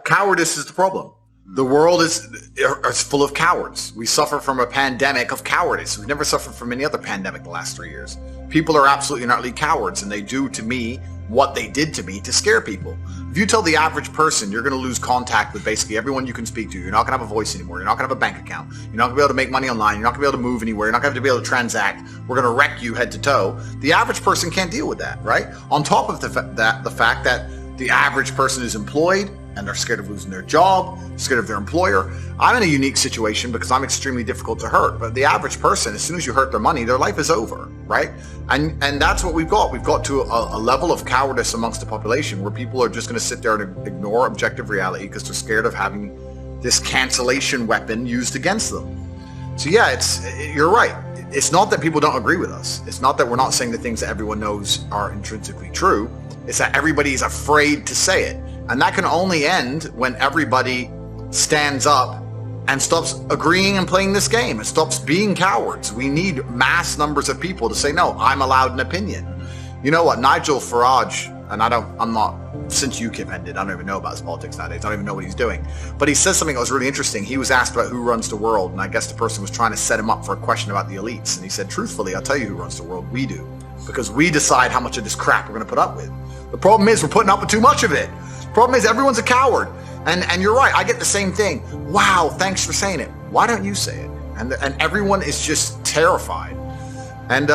Cowardice is the problem. The world is full of cowards. We suffer from a pandemic of cowardice. We've never suffered from any other pandemic the last 3 years. People are absolutely and utterly cowards, and they do to me what they did to me to scare people. If you tell the average person you're going to lose contact with basically everyone you can speak to, you're not going to have a voice anymore, you're not going to have a bank account, you're not going to be able to make money online, you're not going to be able to move anywhere, you're not going to be able to transact, we're going to wreck you head to toe, the average person can't deal with that, right? On top of the fact that the average person is employed, and they're scared of losing their job, scared of their employer. I'm in a unique situation because I'm extremely difficult to hurt. But the average person, as soon as you hurt their money, their life is over, right? And that's what we've got. We've got to a level of cowardice amongst the population where people are just going to sit there and ignore objective reality because they're scared of having this cancellation weapon used against them. So yeah, you're right. It's not that people don't agree with us. It's not that we're not saying the things that everyone knows are intrinsically true. It's that everybody is afraid to say it. And that can only end when everybody stands up and stops agreeing and playing this game. It stops being cowards. We need mass numbers of people to say, no, I'm allowed an opinion. You know what, Nigel Farage, and I'm not, since UKIP ended, I don't even know about his politics nowadays. I don't even know what he's doing. But he says something that was really interesting. He was asked about who runs the world, and I guess the person was trying to set him up for a question about the elites. And he said, truthfully, I'll tell you who runs the world. We do. Because we decide how much of this crap we're going to put up with. The problem is we're putting up with too much of it. The problem is everyone's a coward. And you're right, I get the same thing. Wow, thanks for saying it. Why don't you say it? And everyone is just terrified. And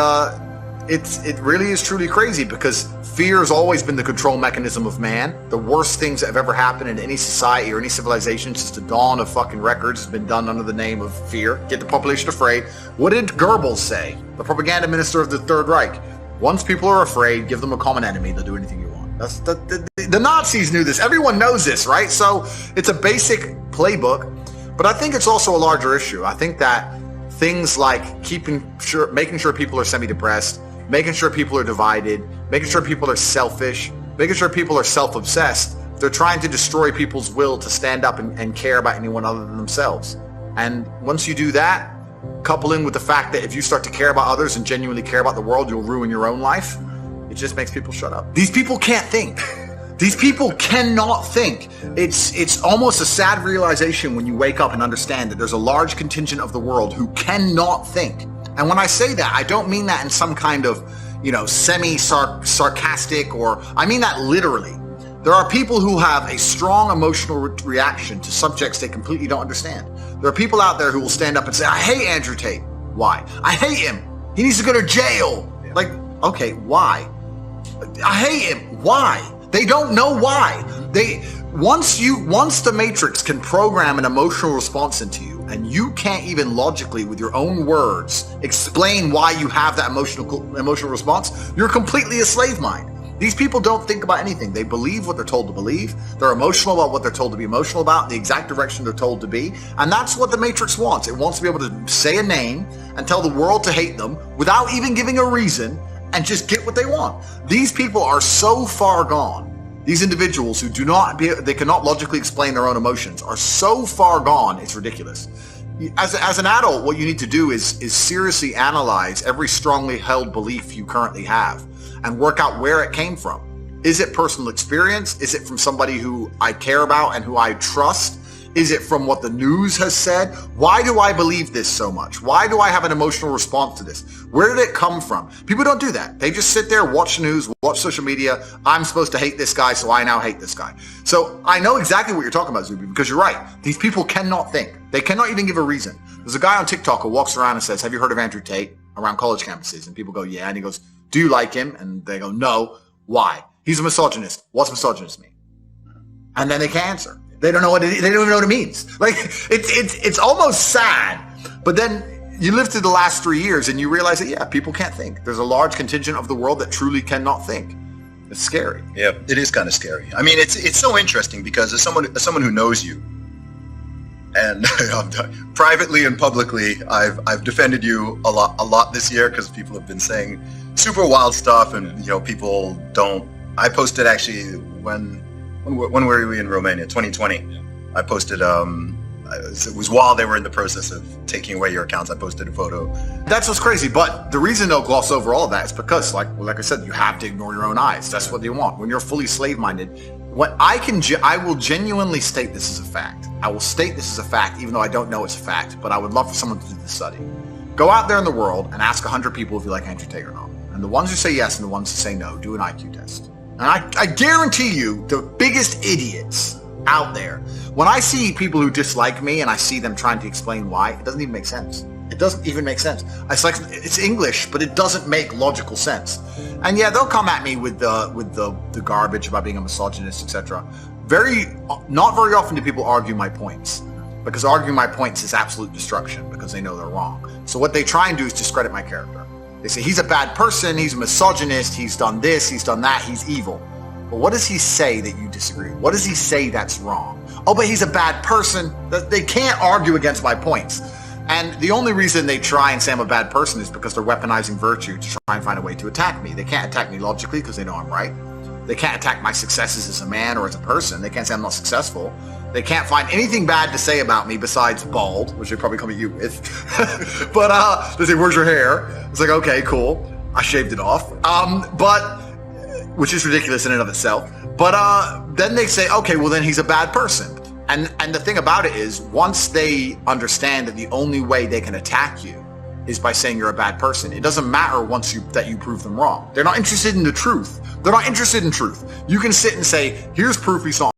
it really is truly crazy because fear has always been the control mechanism of man. The worst things that have ever happened in any society or any civilization since the dawn of fucking records has been done under the name of fear. Get the population afraid. What did Goebbels say? The propaganda minister of the Third Reich. Once people are afraid, give them a common enemy, they'll do anything you want. That's the Nazis knew this. Everyone knows this, right? So it's a basic playbook, but I think it's also a larger issue. I think that things like making sure people are semi-depressed, making sure people are divided, making sure people are selfish, making sure people are self-obsessed, they're trying to destroy people's will to stand up and care about anyone other than themselves. And once you do that, couple in with the fact that if you start to care about others and genuinely care about the world, you'll ruin your own life. It just makes people shut up. These people can't think. These people cannot think. It's almost a sad realization when you wake up and understand that there's a large contingent of the world who cannot think. And when I say that, I don't mean that in some kind of, semi-sarcastic or I mean that literally. There are people who have a strong emotional reaction to subjects they completely don't understand. There are people out there who will stand up and say, I hate Andrew Tate. Why? I hate him. He needs to go to jail. Like, okay, why? I hate him. Why? They don't know why. Once the Matrix can program an emotional response into you, and you can't even logically, with your own words, explain why you have that emotional response, you're completely a slave mind. These people don't think about anything. They believe what they're told to believe. They're emotional about what they're told to be emotional about, the exact direction they're told to be. And that's what the Matrix wants. It wants to be able to say a name and tell the world to hate them without even giving a reason and just get what they want. These people are so far gone. These individuals who they cannot logically explain their own emotions are so far gone, it's ridiculous. As an adult, what you need to do is seriously analyze every strongly held belief you currently have and work out where it came from. Is it personal experience? Is it from somebody who I care about and who I trust? Is it from what the news has said? Why do I believe this so much? Why do I have an emotional response to this? Where did it come from? People don't do that. They just sit there, watch the news, watch social media. I'm supposed to hate this guy, so I now hate this guy. So I know exactly what you're talking about, Zuby, because you're right. These people cannot think. They cannot even give a reason. There's a guy on TikTok who walks around and says, have you heard of Andrew Tate around college campuses? And people go, yeah. And he goes, do you like him? And they go, no. Why? He's a misogynist. What's misogynist mean? And then they can't answer. They don't know what they don't even know what it means. Like it's almost sad. But then you live through the last 3 years and you realize that yeah, people can't think. There's a large contingent of the world that truly cannot think. It's scary. Yeah, it is kind of scary. I mean, it's so interesting because as someone who knows you, and privately and publicly, I've defended you a lot this year because people have been saying super wild stuff, and people don't. I posted actually when were we in Romania? 2020. I posted it was while they were in the process of taking away your accounts. I posted a photo. That's what's crazy. But the reason they'll gloss over all of that is because, like I said, you have to ignore your own eyes. That's what they want. When you're fully slave-minded, What I will genuinely state this as a fact. I will state this as a fact, even though I don't know it's a fact, but I would love for someone to do the study. Go out there in the world and ask 100 people if you like Andrew Tate or not. And the ones who say yes and the ones who say no, do an IQ test. And I guarantee you, the biggest idiots out there, when I see people who dislike me and I see them trying to explain why, it doesn't even make sense. It doesn't even make sense. It's English, but it doesn't make logical sense. And yeah, they'll come at me with the garbage about being a misogynist, etc. Not very often do people argue my points, because arguing my points is absolute destruction because they know they're wrong. So what they try and do is discredit my character. They say he's a bad person, he's a misogynist, he's done this, he's done that, he's evil. But what does he say that you disagree? What does he say that's wrong? Oh, but he's a bad person. They can't argue against my points. And the only reason they try and say I'm a bad person is because they're weaponizing virtue to try and find a way to attack me. They can't attack me logically because they know I'm right. They can't attack my successes as a man or as a person. They can't say I'm not successful. They can't find anything bad to say about me besides bald, which they probably come at you with. But they say, where's your hair? It's like, okay, cool. I shaved it off. Which is ridiculous in and of itself. But then they say, okay, well then he's a bad person. And the thing about it is, once they understand that the only way they can attack you is by saying you're a bad person, it doesn't matter that you prove them wrong. They're not interested in the truth. They're not interested in truth. You can sit and say, here's proof he's not